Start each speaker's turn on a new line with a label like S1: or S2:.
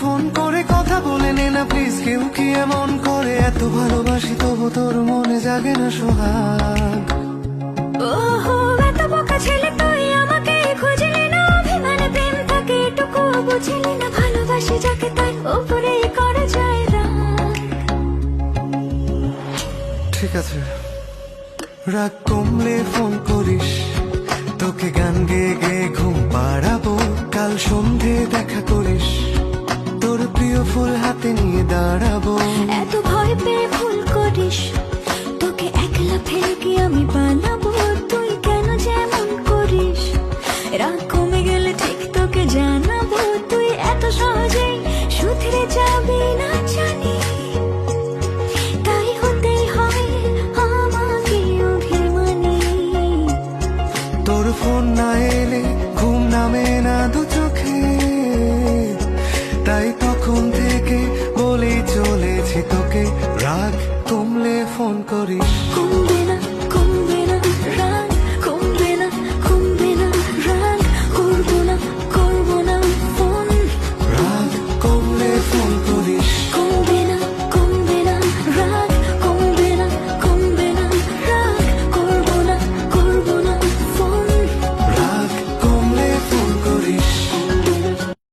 S1: Phone করে কথা বলে নে না প্লিজ। কেউ কি এমন করে? এত ভালোবাসি তবু তোর মনে জাগে না সোহাগ।
S2: ওহো এত বোকা ছেলে তুই, আমাকে খুঁজলি না, অভিমানে প্রেম থাকে এটুকু বুঝলি না, ভালোবাসি যাকে তার উপরে করা যায় রাগ।
S1: ঠিক আছে, রাগ কমলে ফোন করিস, তোকে গান গেয়ে গেয়ে ঘুম পাড়াবো। কাল সন্ধে দেখা করিস, তোর প্রিয় ফুল হাতে নিয়ে দাঁড়াবো।
S2: এত ভয় পেয়ে ভুল করিস, তোকে একলা ফেলে কি আমি বানাবো? তুই কেন যেমন করিস, রাগ কমে গেলে ঠিক তোকে জানাবো। তুই এত সহজেই শুধরে যাবি না জানি, তাই হতেই হয় আমাকে অভিমানী।
S1: তোর ফোন না এলে ঘুম নামে না দু চোখে, তাই তখন থেকে বলেই চলেছি তোকে, রাগ কমলে ফোন করিস।